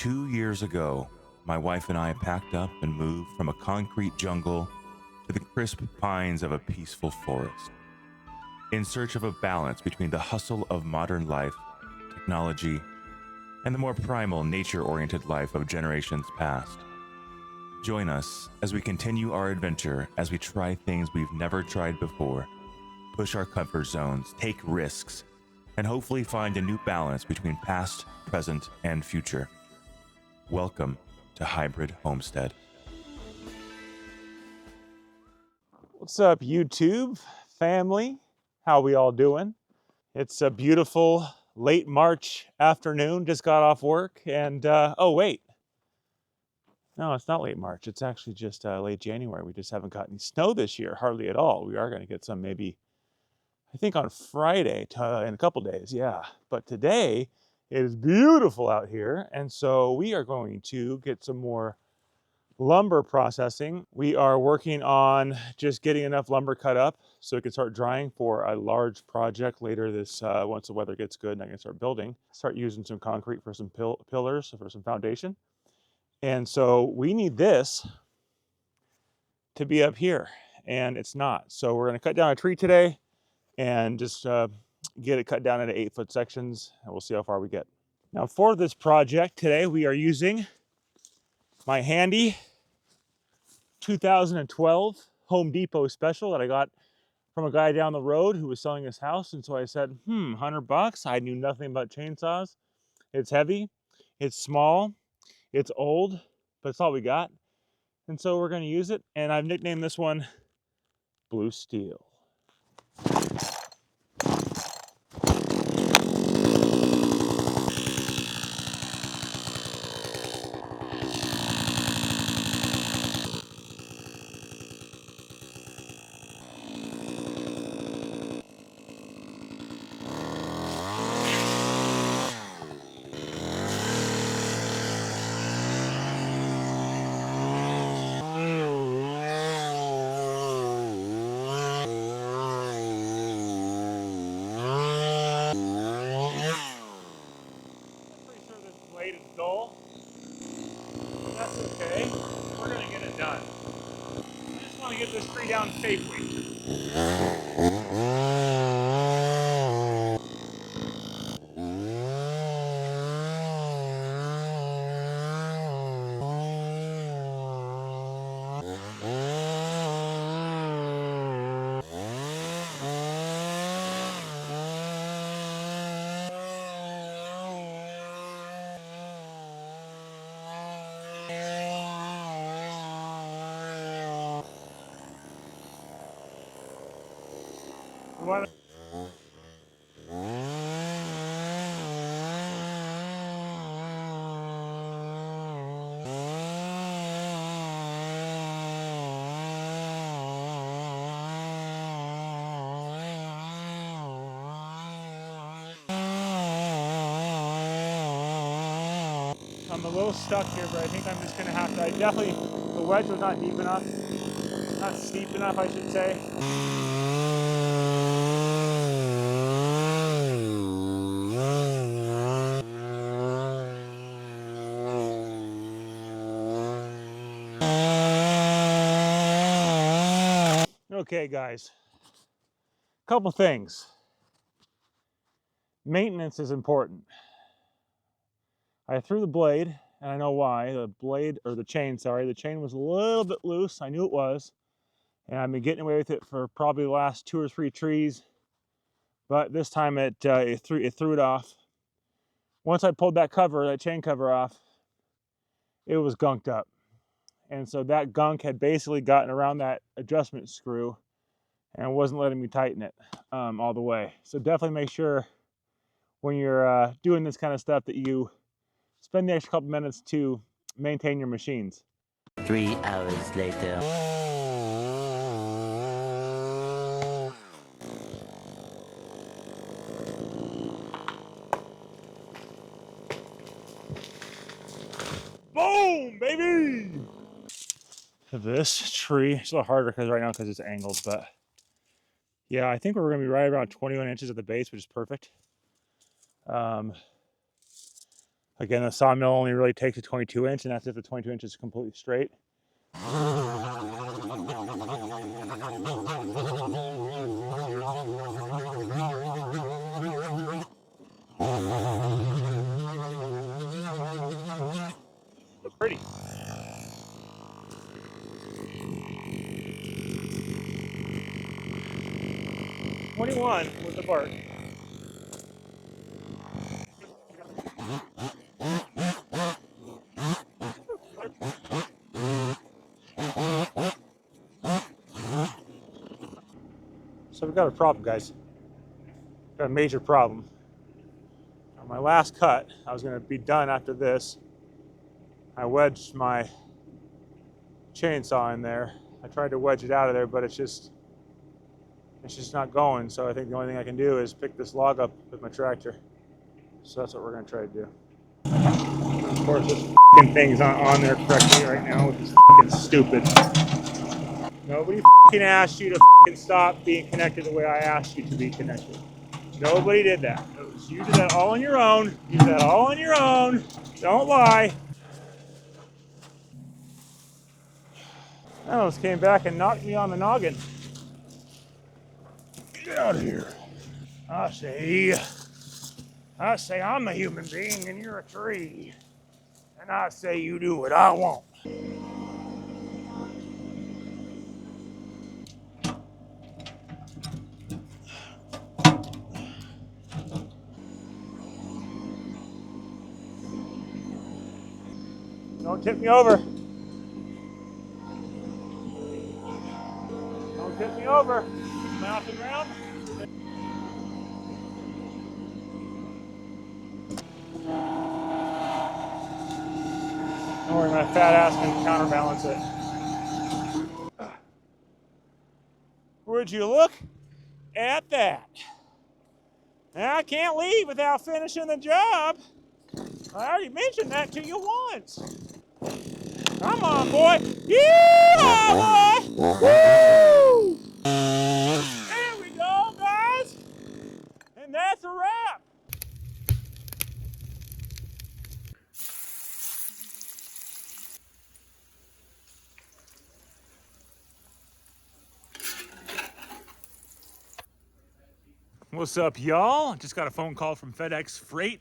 2 years ago, my wife and I packed up and moved from a concrete jungle to the crisp pines of a peaceful forest, in search of a balance between the hustle of modern life, technology, and the more primal, nature-oriented life of generations past. Join us as we continue our adventure as we try things we've never tried before, push our comfort zones, take risks, and hopefully find a new balance between past, present, and future. Welcome to Hybrid Homestead. What's up, YouTube family? How we all doing? It's a beautiful late March afternoon. Just got off work and, oh wait. No, it's not late March. It's actually just late January. We just haven't got any snow this year, hardly at all. We are going to get some maybe, I think on Friday in a couple days, yeah. But today it is beautiful out here. And so we are going to get some more lumber processing. We are working on just getting enough lumber cut up so it can start drying for a large project later this, once the weather gets good and I can start building. Start using some concrete for some pillars, for some foundation. And so we need this to be up here and it's not. So we're gonna cut down a tree today and just get it cut down into 8-foot sections and we'll see how far we get. Now for this project today, we are using my handy 2012 Home Depot special that I got from a guy down the road who was selling his house. And so I said, $100. I knew nothing about chainsaws. It's heavy, it's small, it's old, but it's all we got. And so we're going to use it. And I've nicknamed this one Blue Steel. Dull. That's okay. We're going to get it done. I just want to get this tree down safely. I'm a little stuck here, but I think I'm just going to have to, the wedge was not deep enough, not steep enough, I should say. Okay, guys, couple things. Maintenance is important. I threw the blade, and I know why. The chain was a little bit loose. I knew it was. And I've been getting away with it for probably the last 2 or 3 trees. But this time it threw it off. Once I pulled that chain cover off, it was gunked up. And so that gunk had basically gotten around that adjustment screw and wasn't letting me tighten it all the way. So definitely make sure when you're doing this kind of stuff that you spend the extra couple minutes to maintain your machines. 3 hours later. Boom, baby! This tree, it's a little harder because it's angled, but yeah, I think we're going to be right around 21 inches at the base, which is perfect. Again, the sawmill only really takes a 22 inch, and that's if the 22 inch is completely straight. Look pretty. "21" was the bark. So we've got a problem, guys. Got a major problem. On my last cut, I was going to be done after this. I wedged my chainsaw in there. I tried to wedge it out of there, but it's just not going. So I think the only thing I can do is pick this log up with my tractor. So that's what we're going to try to do. Of course, this f***ing thing's not on there correctly right now, which is f***ing stupid. Nobody f***ing asked you to f***ing stop being connected the way I asked you to be connected. Nobody did that. You did that all on your own. You did that all on your own. Don't lie. Alice came back and knocked me on the noggin. Get out of here. I say I'm a human being and you're a tree. And I say you do what I want. Don't tip me over. Don't tip me over. Mouth and round. Don't worry, my fat ass can counterbalance it. Would you look at that? Now, I can't leave without finishing the job. I already mentioned that to you once. Come on, boy. Yeah, boy. Woo! There we go, guys. And that's a wrap. What's up, y'all? Just got a phone call from FedEx Freight.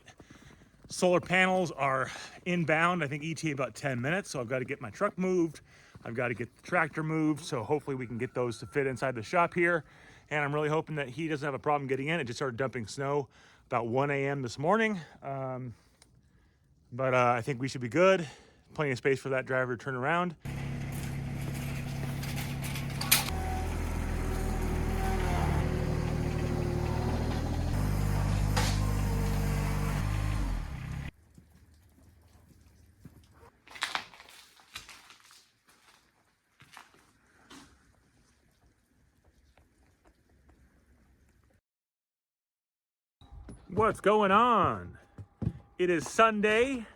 Solar panels are inbound, I think ETA about 10 minutes, so I've got to get my truck moved. I've got to get the tractor moved, so hopefully we can get those to fit inside the shop here. And I'm really hoping that he doesn't have a problem getting in. It just started dumping snow about 1 a.m. this morning. But I think we should be good. Plenty of space for that driver to turn around. What's going on? It is Sunday.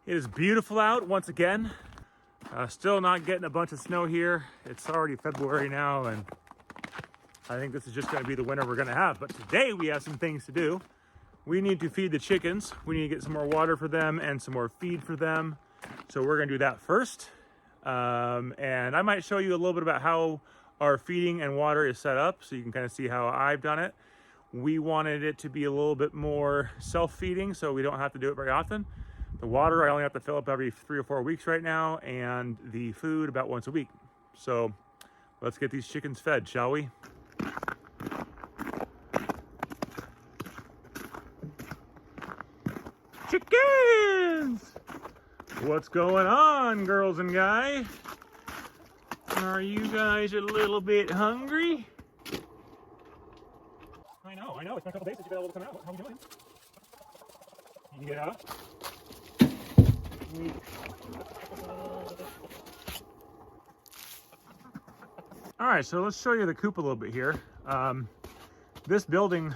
It is beautiful out once again. Still not getting a bunch of snow here. It's already February now, and I think this is just going to be the winter we're going to have. But today we have some things to do. We need to feed the chickens. We need to get some more water for them and some more feed for them. So we're going to do that first. And I might show you a little bit about how our feeding and water is set up so you can kind of see how I've done it. We wanted it to be a little bit more self-feeding so we don't have to do it very often. The water I only have to fill up every 3 or 4 weeks right now, and the food about once a week. So let's get these chickens fed, shall we? Chickens! What's going on, girls and guys? Are you guys a little bit hungry? I know. It's been a couple days since you've been able to come out. How are we doing? You can get out. All right, so let's show you the coop a little bit here. This building,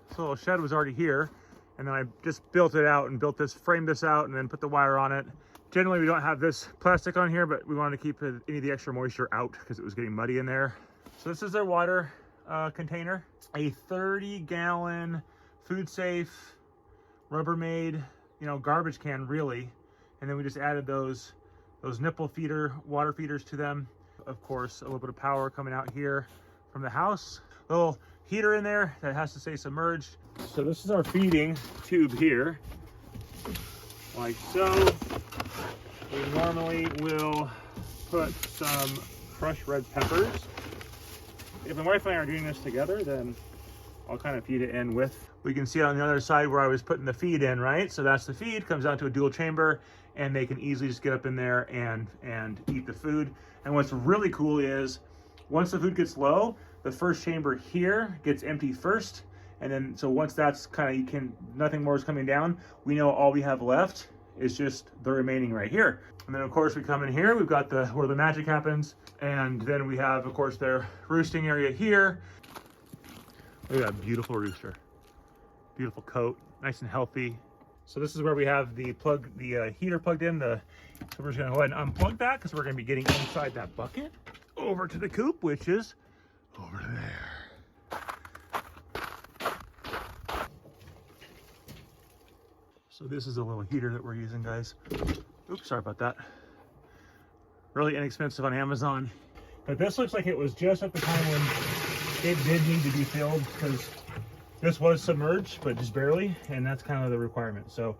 this little shed was already here, and then I just built it out and framed this out and then put the wire on it. Generally, we don't have this plastic on here, but we wanted to keep any of the extra moisture out because it was getting muddy in there. So this is their water container, a 30-gallon food safe Rubbermaid you know, garbage can really. And then we just added those nipple feeder, water feeders to them. Of course, a little bit of power coming out here from the house. Little heater in there that has to stay submerged. So this is our feeding tube here, like so. We normally will put some crushed red peppers. If my wife and I are doing this together, then I'll kind of feed it in with. We can see on the other side where I was putting the feed in, right? So that's the feed, comes down to a dual chamber, and they can easily just get up in there and eat the food. And what's really cool is once the food gets low, the first chamber here gets empty first. And then, so once that's kind of, nothing more is coming down, we know all we have left is just the remaining right here. And then of course we come in here, we've got where the magic happens. And then we have, of course, their roosting area here. Look at that beautiful rooster. Beautiful coat, nice and healthy. So this is where we have the heater plugged in. So we're just gonna go ahead and unplug that because we're gonna be getting inside that bucket over to the coop, which is over there. So this is a little heater that we're using, guys. Oops, sorry about that. Really inexpensive on Amazon. But this looks like it was just at the time when it did need to be filled, because this was submerged, but just barely, and that's kind of the requirement. So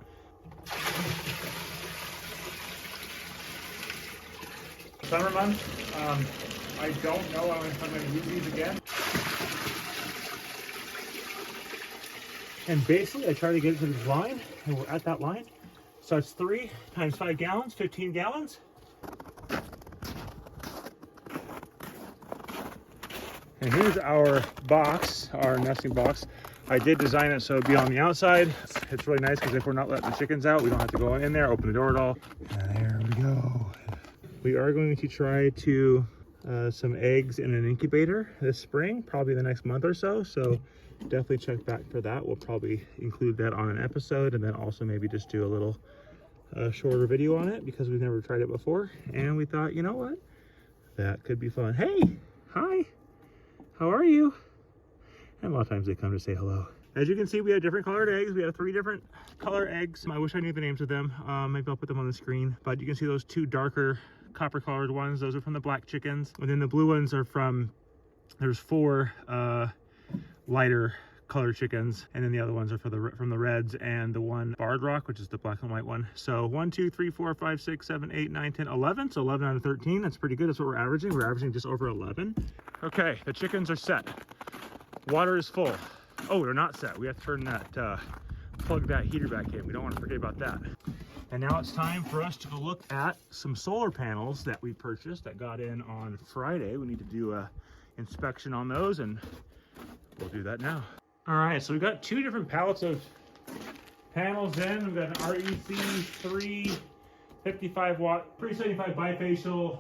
summer months, I don't know if I'm going to use these again. And basically, I try to get it to this line, and we're at that line. So it's 3 times 5 gallons, 15 gallons. And here's our box, our nesting box. I did design it so it'd be on the outside. It's really nice because if we're not letting the chickens out, we don't have to go in there, open the door at all. And there we go. We are going to try to some eggs in an incubator this spring, probably the next month or so. So definitely check back for that. We'll probably include that on an episode, and then also maybe just do a little shorter video on it because we've never tried it before. And we thought, you know what? That could be fun. Hey, hi. How are you? And a lot of times they come to say hello. As you can see, we have different colored eggs. We have 3 different color eggs. I wish I knew the names of them. Maybe I'll put them on the screen. But you can see those 2 darker copper colored ones. Those are from the black chickens. And then the blue ones are from, there's 4 lighter colored chickens. And then the other ones are from the reds and the one barred rock, which is the black and white one. So 1, 2, 3, 4, 5, 6, 7, 8, 9, 10, 11. So 11 out of 13. That's pretty good. That's what we're averaging. We're averaging just over 11. Okay, the chickens are set. Water is full. Oh, they're not set. We have to turn that, plug that heater back in. We don't want to forget about that. And now it's time for us to go look at some solar panels that we purchased that got in on Friday. We need to do a inspection on those, and we'll do that now. All right, so we've got 2 different pallets of panels in. We've got an REC3 55 watt 375 bifacial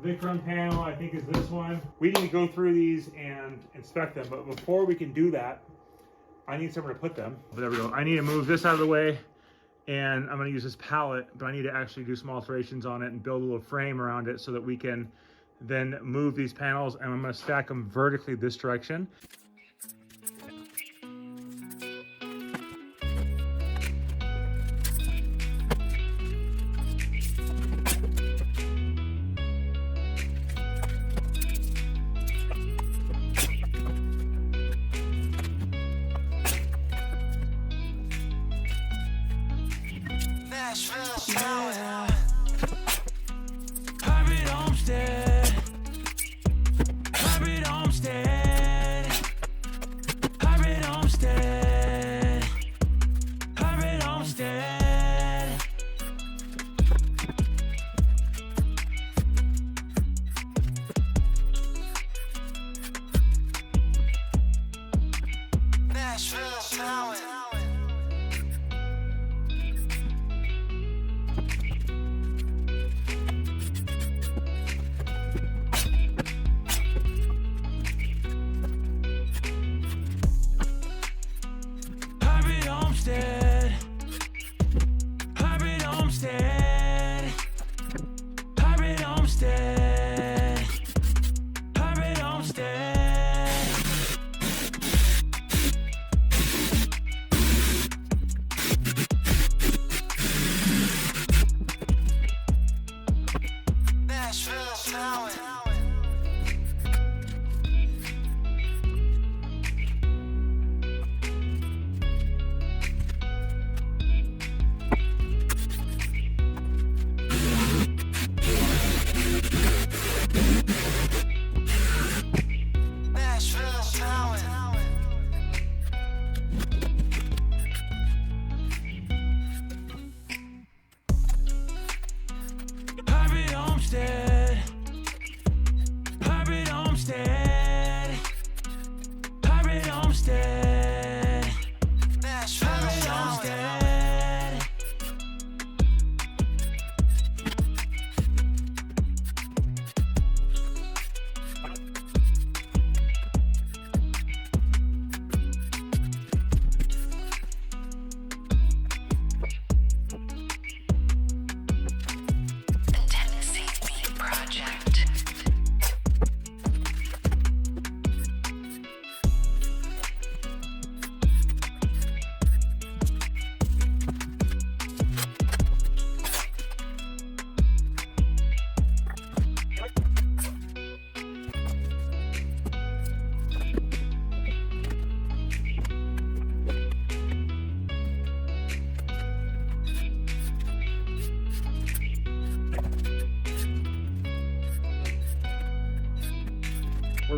Vikram panel, I think is this one. We need to go through these and inspect them, but before we can do that, I need somewhere to put them. But there we go. I need to move this out of the way, and I'm gonna use this pallet, but I need to actually do some alterations on it and build a little frame around it so that we can then move these panels, and I'm gonna stack them vertically this direction. Homestead. Homestead. Homestead. Homestead. Nashville Talent.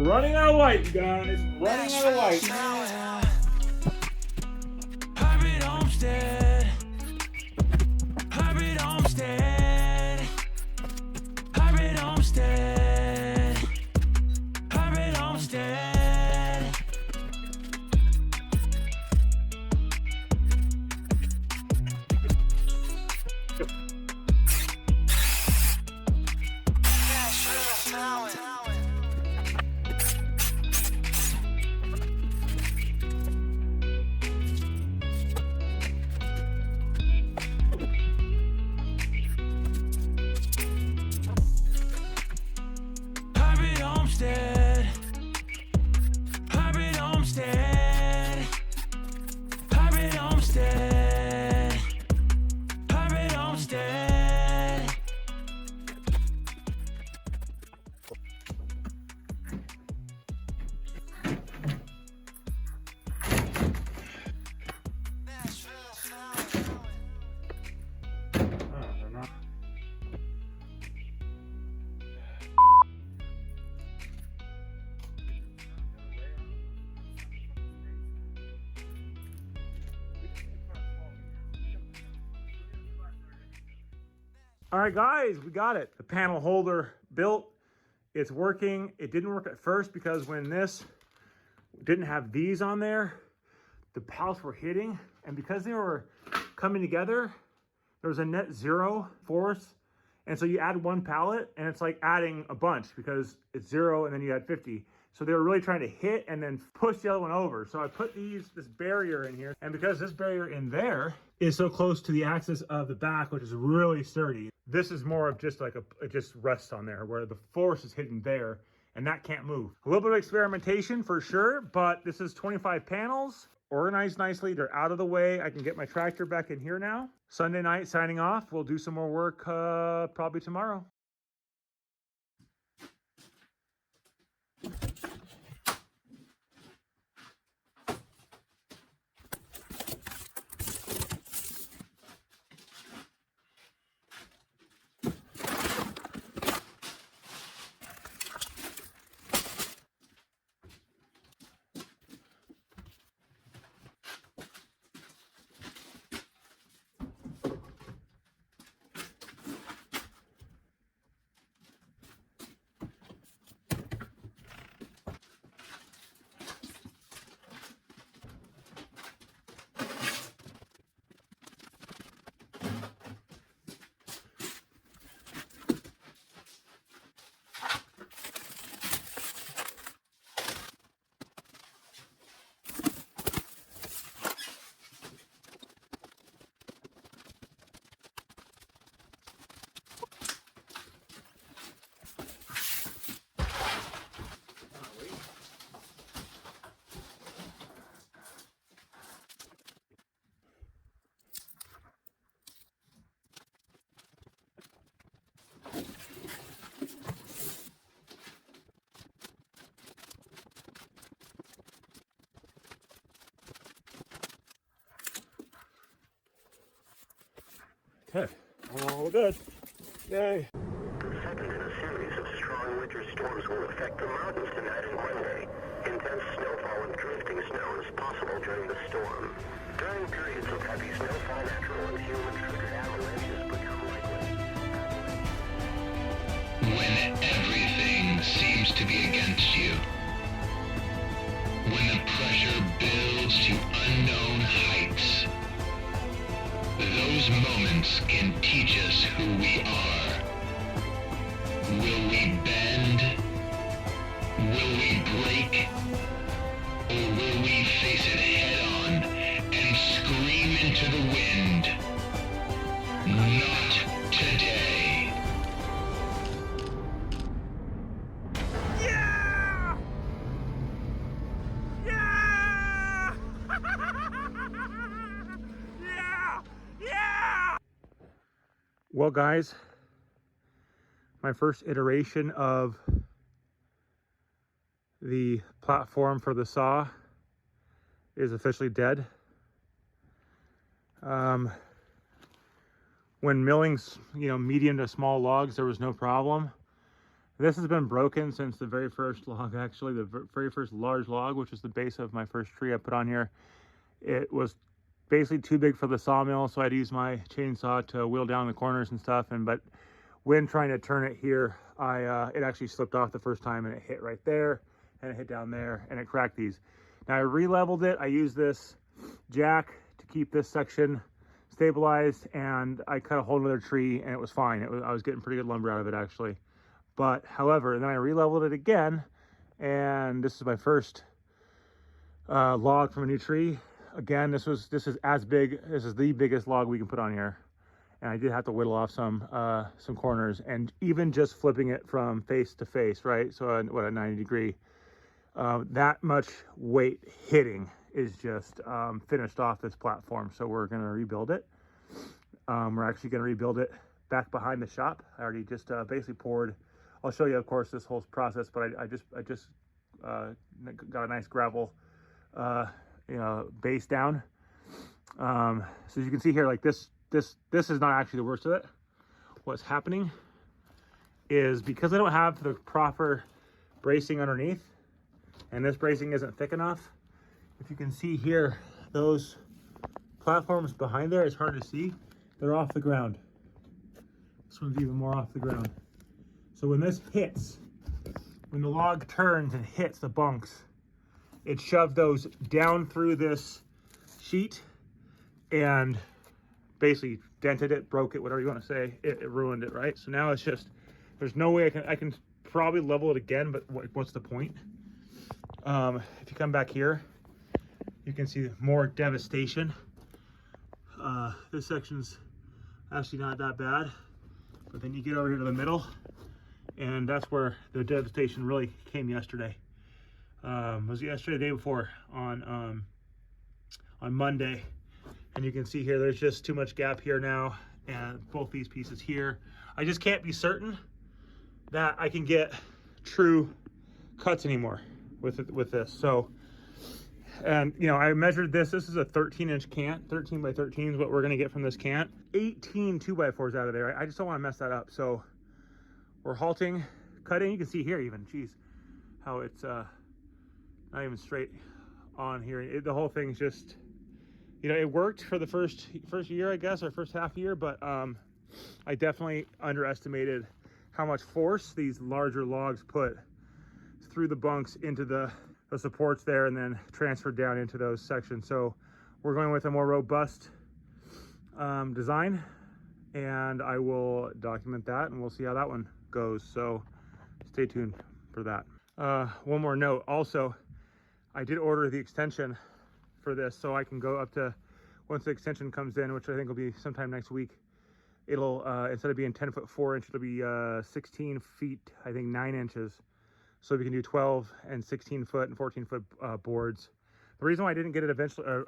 running out of light, you guys. Running out of light. Hybrid Homestead. Hybrid Homestead. Hybrid Homestead. Hybrid Homestead. Nashville Talent. Hybrid Homestead. Hybrid Homestead. Hybrid Homestead. Hybrid Homestead. All right, guys, we got it. The panel holder built. It's working. It didn't work at first because when this didn't have these on there, the pallets were hitting. And because they were coming together, there was a net zero force. And so you add one pallet and it's like adding a bunch because it's 0 and then you add 50. So they were really trying to hit and then push the other one over. So I put this barrier in here. And because this barrier in there is so close to the axis of the back, which is really sturdy, this is more of just like it just rests on there where the force is hitting there and that can't move. A little bit of experimentation for sure, but this is 25 panels, organized nicely. They're out of the way. I can get my tractor back in here now. Sunday night signing off. We'll do some more work probably tomorrow. Okay, all good. Yay. The second in a series of strong winter storms will affect the mountains tonight and Monday. Intense snowfall and drifting snow is possible during the storm. During periods of heavy snowfall, natural and human-triggered avalanches become likely. When everything seems to be against you. When the pressure builds to unknown heights. Those moments can teach us who we are. Will we bend? Will we break? Or will we face it head on and scream into the wind? Not today. Yeah! Yeah! Yeah! Yeah! Well, guys, my first iteration of the platform for the saw is officially dead. When milling, medium to small logs, there was no problem. This has been broken since the very first log, actually, the very first large log, which was the base of my first tree I put on here. It was basically too big for the sawmill, so I had to use my chainsaw to wheel down the corners and stuff. But when trying to turn it here, it actually slipped off the first time, and it hit right there, and it hit down there, and it cracked these. Now I re-leveled it. I used this jack to keep this section stabilized, and I cut a whole other tree, and it was fine. I was getting pretty good lumber out of it, actually. But however, then I re-leveled it again, and this is my first log from a new tree. Again, this is as big. This is the biggest log we can put on here, and I did have to whittle off some corners, and even just flipping it from face to face, right? So a 90 degree, that much weight hitting is just finished off this platform. So we're going to rebuild it. We're actually going to rebuild it back behind the shop. I already just basically poured. I'll show you, of course, this whole process, but I just got a nice gravel, base down. So as you can see here, like this is not actually the worst of it. What's happening is because I don't have the proper bracing underneath, and this bracing isn't thick enough. If you can see here, those platforms behind there, it's hard to see. They're off the ground. This one's even more off the ground. So when this hits, when the log turns and hits the bunks, it shoved those down through this sheet and basically dented it, broke it, whatever you want to say. It ruined it, right? So now it's just, there's no way I can probably level it again, but what's the point? If you come back here, you can see more devastation. This section's actually not that bad, but then you get over here to the middle, and that's where the devastation really came yesterday. Was yesterday, the day before, on Monday, and you can see here there's just too much gap here now, and both these pieces here. I just can't be certain that I can get true cuts anymore with this. So, and I measured this. This is a 13-inch cant. 13 by 13 is what we're gonna get from this cant. 18 2x4s out of there. I just don't want to mess that up. So we're halting, cutting. You can see here even, geez, how it's not even straight on here. The whole thing's just, it worked for the first year, I guess, or first half year, but I definitely underestimated how much force these larger logs put through the bunks into the supports there, and then transferred down into those sections. So we're going with a more robust design, and I will document that, and we'll see how that one goes. So stay tuned for that. One more note also, I did order the extension for this, so I can go up to, once the extension comes in, which I think will be sometime next week, it'll instead of being 10 foot 4 inch, it'll be 16 feet, I think 9 inches. So we can do 12 and 16 foot and 14 foot boards. The reason why I didn't get it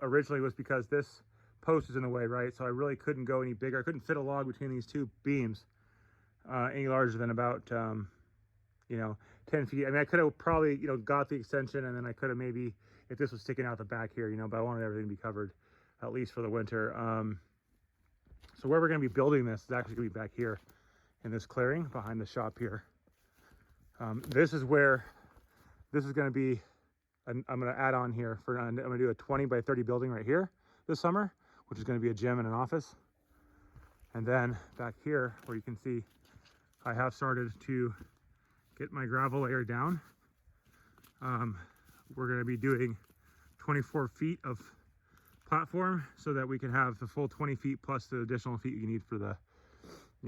originally was because this post is in the way, right? So I really couldn't go any bigger. I couldn't fit a log between these two beams any larger than about 10 feet. I mean, I could have probably got the extension, and then I could have maybe, if this was sticking out the back here, but I wanted everything to be covered at least for the winter. So where we're going to be building this is actually going to be back here in this clearing behind the shop here. This is where this is going to be. I'm going to add on here I'm going to do a 20 by 30 building right here this summer, which is going to be a gym and an office. And then back here, where you can see I have started to get my gravel layer down. We're going to be doing 24 feet of platform so that we can have the full 20 feet plus the additional feet you need for the,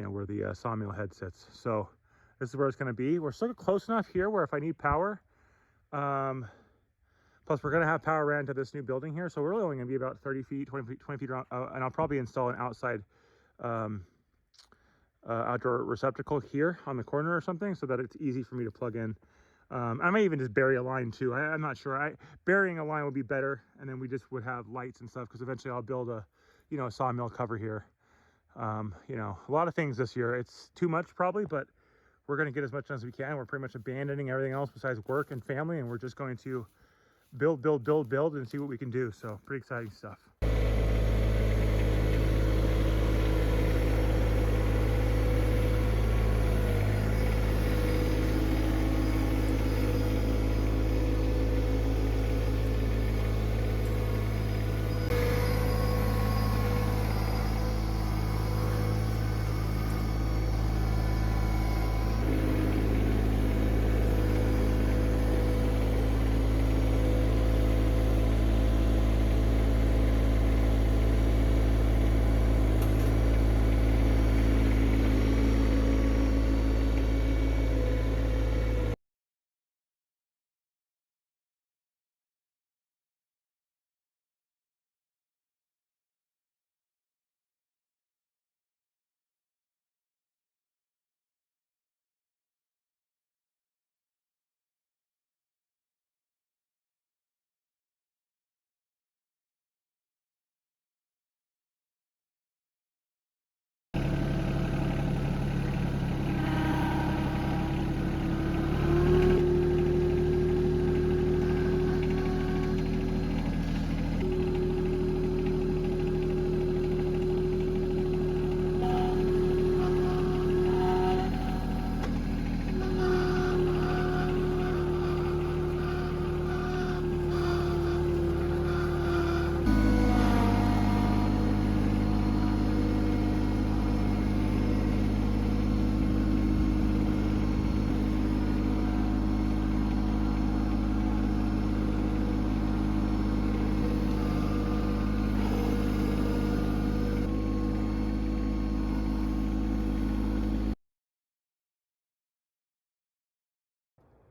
where the sawmill head sits. So this is where it's going to be. We're sort of close enough here where if I need power, plus we're going to have power ran to this new building here. So we're really only going to be about 30 feet, 20 feet around, and I'll probably install an outside outdoor receptacle here on the corner or something so that it's easy for me to plug in. I may even just bury a line too. I'm not sure. Burying a line would be better, and then we just would have lights and stuff, because eventually I'll build a sawmill cover here. A lot of things this year. It's too much probably, but we're going to get as much as we can. We're pretty much abandoning everything else besides work and family, and we're just going to build and see what we can do. So pretty exciting stuff.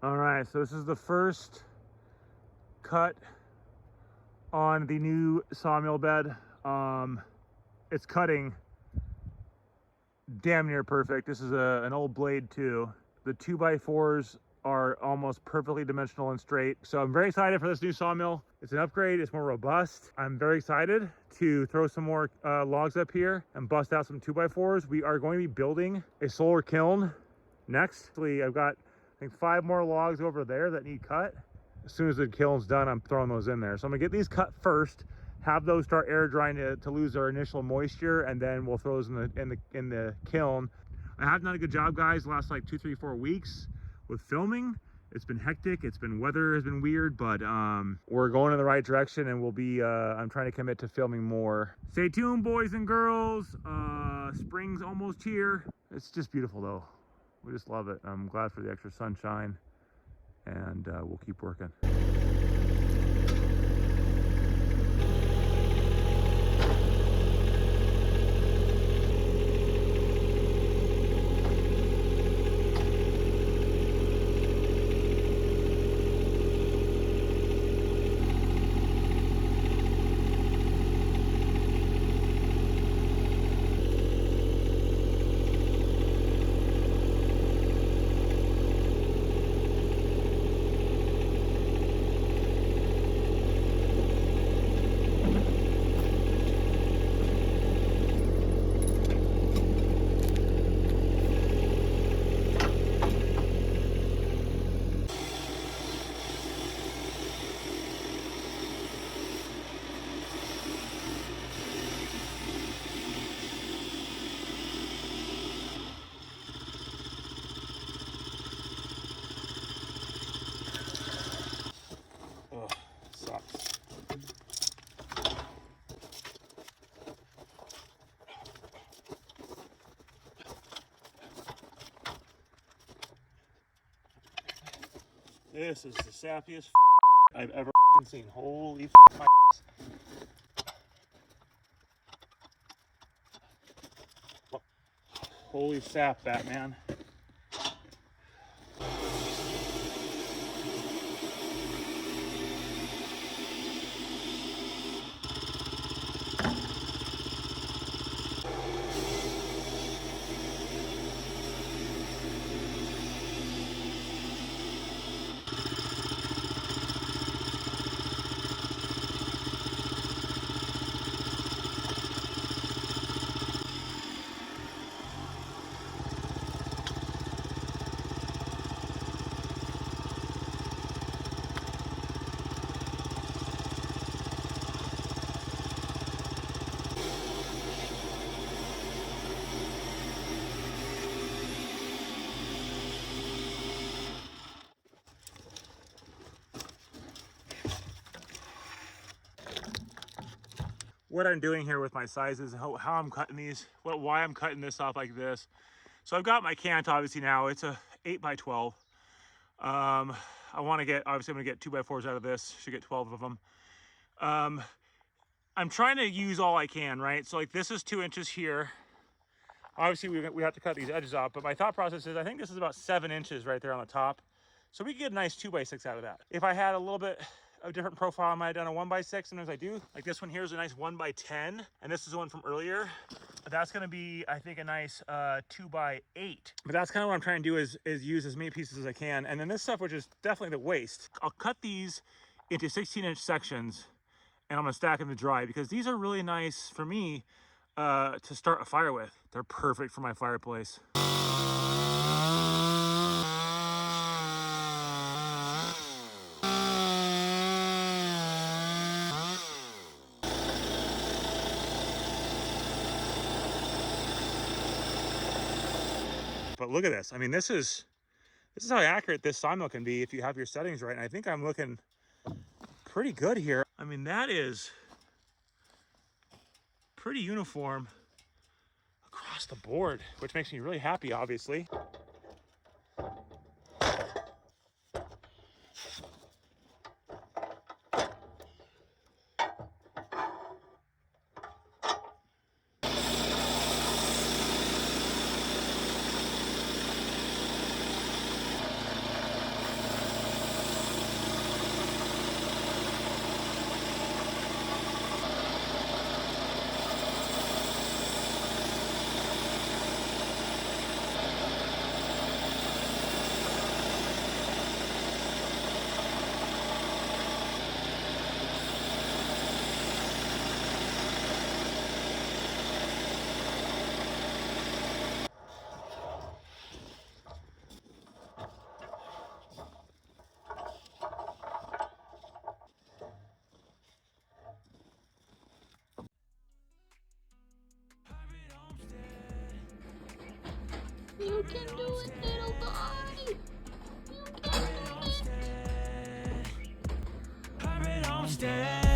All right, so this is the first cut on the new sawmill bed. It's cutting damn near perfect. This is an old blade too. The 2x4s are almost perfectly dimensional and straight. So I'm very excited for this new sawmill. It's an upgrade, it's more robust. I'm very excited to throw some more logs up here and bust out some 2x4s. We are going to be building a solar kiln next. I've got, I think, 5 more logs over there that need cut. As soon as the kiln's done, I'm throwing those in there. So I'm gonna get these cut first, have those start air drying to lose their initial moisture, and then we'll throw those in the kiln. I have done a good job, guys, the last like 2, 3, 4 weeks with filming. It's been hectic, weather has been weird, but we're going in the right direction, and we'll be I'm trying to commit to filming more. Stay tuned, boys and girls. Spring's almost here. It's just beautiful though. We just love it. I'm glad for the extra sunshine, and we'll keep working. Ugh, sucks. This is the sappiest I've ever seen. Holy my holy sap, Batman. What I'm doing here with my sizes, how I'm cutting these, why I'm cutting this off like this. So I've got my cant obviously now. It's a 8x12. I want to get, obviously I'm gonna get 2x4s out of this. Should get 12 of them. I'm trying to use all I can, right? So like this is 2 inches here. Obviously we have to cut these edges off, but my thought process is I think this is about 7 inches right there on the top. So we could get a nice 2x6 out of that. If I had a little bit a different profile, I might have done a 1x6. Sometimes I do. Like this one here is a nice 1x10, and this is the one from earlier. That's gonna be, I think, a nice 2x8. But that's kind of what I'm trying to do is use as many pieces as I can. And then this stuff, which is definitely the waste, I'll cut these into 16-inch sections, and I'm gonna stack them to dry because these are really nice for me to start a fire with. They're perfect for my fireplace. But look at this. I mean, this is how accurate this sawmill can be if you have your settings right. And I think I'm looking pretty good here. I mean, that is pretty uniform across the board, which makes me really happy, obviously. You can do it, little boy. You can do it. Homestead.